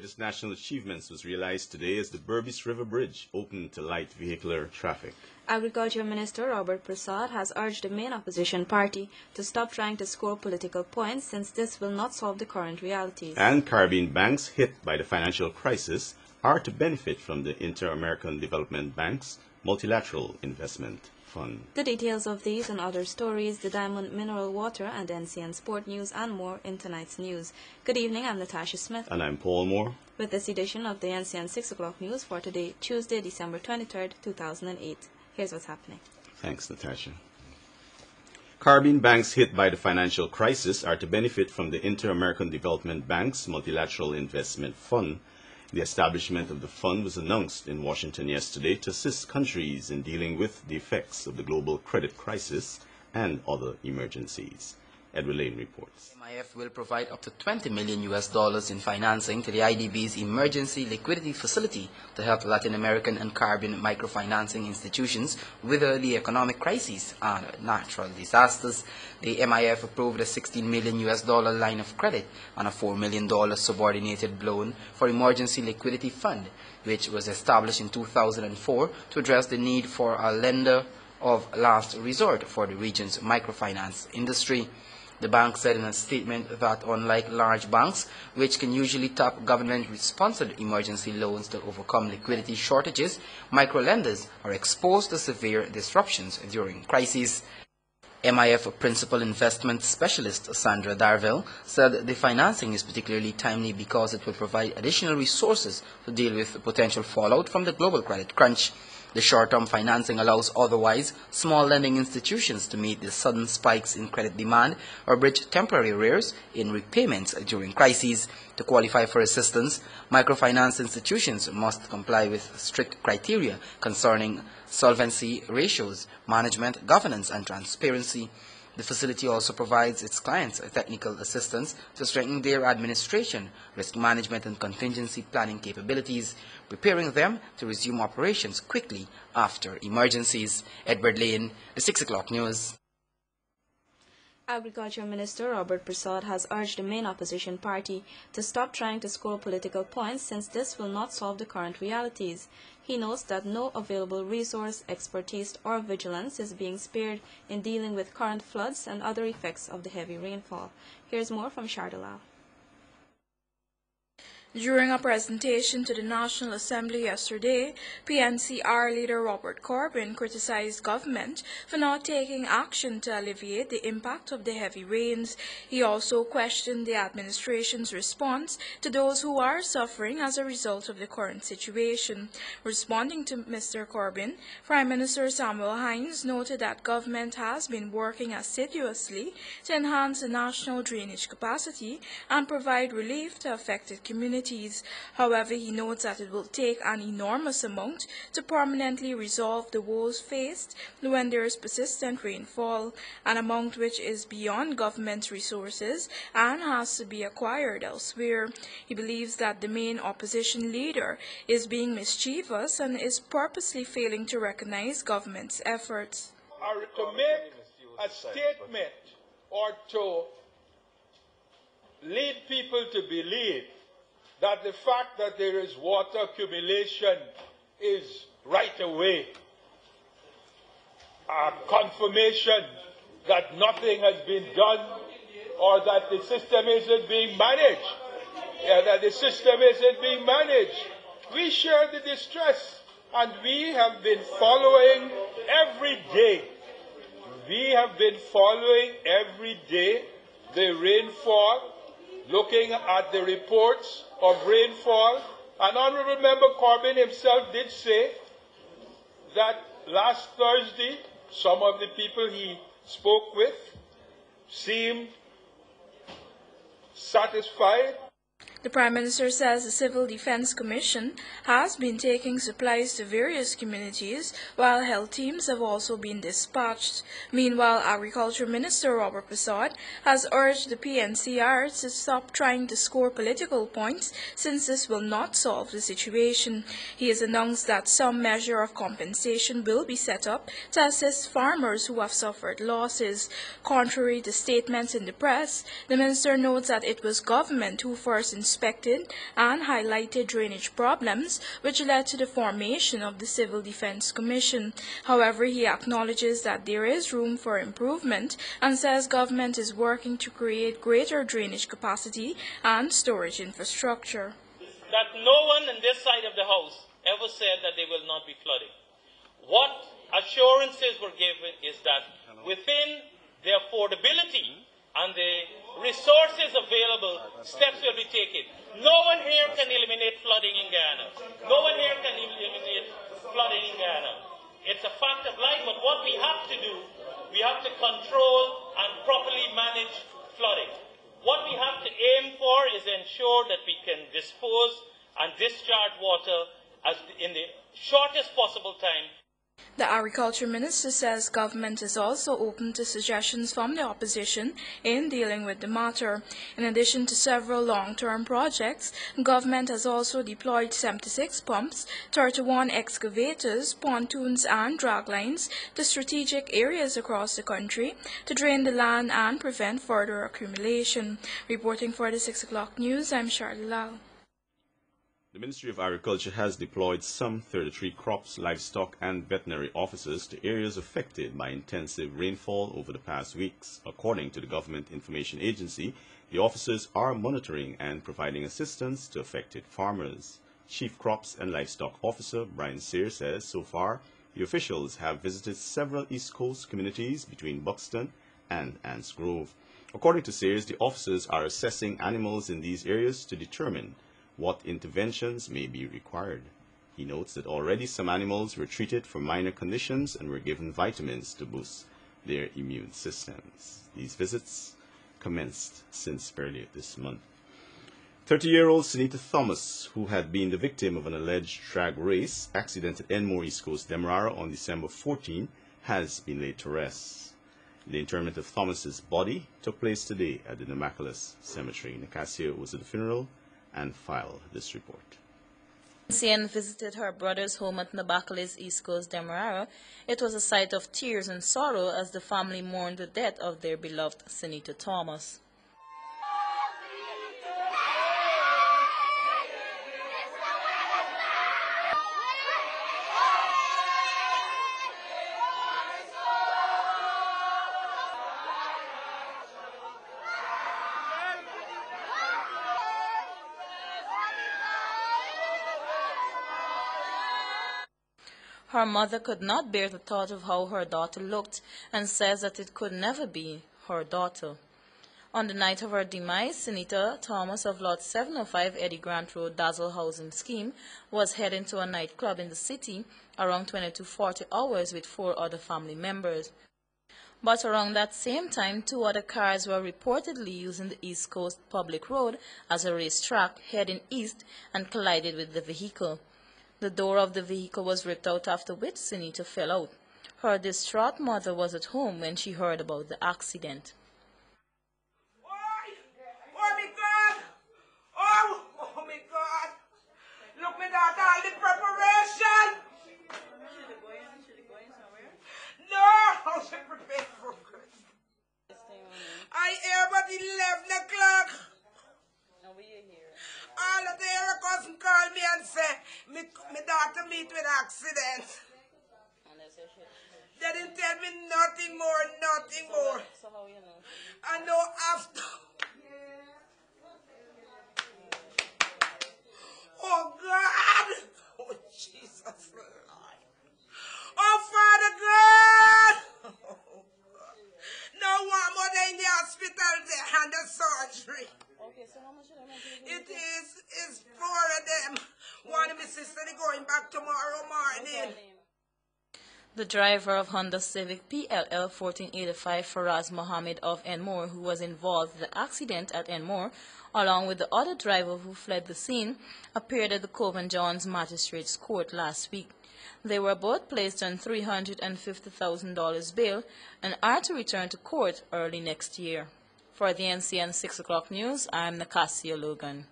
greatest national achievements was realized today as the Berbice River Bridge opened to light vehicular traffic. Agriculture Minister Robert Prasad has urged the main opposition party to stop trying to score political points since this will not solve the current realities. And Caribbean banks hit by the financial crisis are to benefit from the Inter-American Development Bank's Multilateral Investment Fund. The details of these and other stories, the Diamond Mineral Water and NCN Sport News and more in tonight's news. Good evening, I'm Natasha Smith. And I'm Paul Moore. With this edition of the NCN 6 o'clock news for today, Tuesday, December 23rd, 2008. Here's what's happening. Thanks, Natasha. Caribbean banks hit by the financial crisis are to benefit from the Inter-American Development Bank's Multilateral Investment Fund. The establishment of the fund was announced in Washington yesterday to assist countries in dealing with the effects of the global credit crisis and other emergencies. Edward Lane reports. MIF will provide up to $20 million in financing to the IDB's Emergency Liquidity Facility to help Latin American and Caribbean microfinancing institutions weather the economic crises and natural disasters. The MIF approved a $16 million line of credit and a $4 million subordinated loan for Emergency Liquidity Fund, which was established in 2004 to address the need for a lender of last resort for the region's microfinance industry. The bank said in a statement that unlike large banks, which can usually tap government-sponsored emergency loans to overcome liquidity shortages, microlenders are exposed to severe disruptions during crises. MIF Principal Investment Specialist Sandra Darville said the financing is particularly timely because it will provide additional resources to deal with the potential fallout from the global credit crunch. The short-term financing allows otherwise small lending institutions to meet the sudden spikes in credit demand or bridge temporary arrears in repayments during crises. To qualify for assistance, microfinance institutions must comply with strict criteria concerning solvency ratios, management, governance, and transparency. The facility also provides its clients technical assistance to strengthen their administration, risk management, and contingency planning capabilities, preparing them to resume operations quickly after emergencies. Edward Lane, the 6 o'clock news. Agriculture Minister Robert Prasad has urged the main opposition party to stop trying to score political points since this will not solve the current realities. He notes that no available resource, expertise, or vigilance is being spared in dealing with current floods and other effects of the heavy rainfall. Here's more from Shardalal. During a presentation to the National Assembly yesterday, PNCR leader Robert Corbyn criticized government for not taking action to alleviate the impact of the heavy rains. He also questioned the administration's response to those who are suffering as a result of the current situation. Responding to Mr. Corbyn, Prime Minister Samuel Hinds noted that government has been working assiduously to enhance the national drainage capacity and provide relief to affected communities. However, he notes that it will take an enormous amount to permanently resolve the woes faced when there is persistent rainfall, an amount which is beyond government resources and has to be acquired elsewhere. He believes that the main opposition leader is being mischievous and is purposely failing to recognize government's efforts. To make a statement or to lead people to believe that the fact that there is water accumulation is right away a confirmation that nothing has been done or that the system isn't being managed. We share the distress, and we have been following every day. The rainfall, looking at the reports of rainfall. And Honorable Member Corbyn himself did say that last Thursday, some of the people he spoke with seemed satisfied. The Prime Minister says the Civil Defense Commission has been taking supplies to various communities, while health teams have also been dispatched. Meanwhile, Agriculture Minister Robert Prasad has urged the PNCR to stop trying to score political points since this will not solve the situation. He has announced that some measure of compensation will be set up to assist farmers who have suffered losses. Contrary to statements in the press, the minister notes that it was government who first inspected and highlighted drainage problems, which led to the formation of the Civil Defense Commission. However, he acknowledges that there is room for improvement and says government is working to create greater drainage capacity and storage infrastructure. That no one on this side of the House ever said that there will not be flooding. What assurances were given is that within the affordability and the resources available, steps will be taken. No one here can eliminate flooding in Guyana. No one here can eliminate flooding in Guyana. It's a fact of life, but what we have to do, we have to control and properly manage flooding. What we have to aim for is ensure that we can dispose and discharge water in the shortest possible time. The Agriculture Minister says government is also open to suggestions from the opposition in dealing with the matter. In addition to several long-term projects, government has also deployed 76 pumps, 31 excavators, pontoons and draglines to strategic areas across the country to drain the land and prevent further accumulation. Reporting for the 6 o'clock news, I'm Charlie Lau. The Ministry of Agriculture has deployed some 33 crops, livestock and veterinary officers to areas affected by intensive rainfall over the past weeks. According to the Government Information Agency, the officers are monitoring and providing assistance to affected farmers. Chief Crops and Livestock Officer Brian Sear says so far the officials have visited several East Coast communities between Buxton and Ants Grove. According to Sears, the officers are assessing animals in these areas to determine what interventions may be required. He notes that already some animals were treated for minor conditions and were given vitamins to boost their immune systems. These visits commenced since earlier this month. 30-year-old Sunita Thomas, who had been the victim of an alleged drag race accident at Enmore, East Coast, Demerara on December 14, has been laid to rest. The interment of Thomas's body took place today at the Namakolas Cemetery. Nicasia was at the funeral and filed this report. CN visited her brother's home at Namakolas, East Coast, Demerara. It was a sight of tears and sorrow as the family mourned the death of their beloved Sunita Thomas. Her mother could not bear the thought of how her daughter looked and says that it could never be her daughter. On the night of her demise, Sunita Thomas of Lot 705 Eddie Grant Road Dazzle Housing Scheme was heading to a nightclub in the city around 22:40 hours with 4 other family members. But around that same time, 2 other cars were reportedly using the East Coast Public Road as a racetrack heading east and collided with the vehicle. The door of the vehicle was ripped out, after which Sunita fell out. Her distraught mother was at home when she heard about the accident. Oh my God! Oh my God! Look, me daughter, all the preparation! No! She prepared for I hear about 11 o'clock. All of the cousin called me and say, my daughter meet with accident. They didn't tell me nothing more, nothing more. So how you know? I know after. Oh God! Oh Jesus Lord! Oh Father God! Oh God! No one more in the hospital there and the surgery. Okay, so how much should I make? It is 4 of them. One of my sisters is going back tomorrow morning. The driver of Honda Civic PLL 1485, Faraz Mohammed of Enmore, who was involved in the accident at Enmore, along with the other driver who fled the scene, appeared at the Cove and Johns Magistrates Court last week. They were both placed on $350,000 bail and are to return to court early next year. For the NCN 6 o'clock news, I'm Nicasia Logan.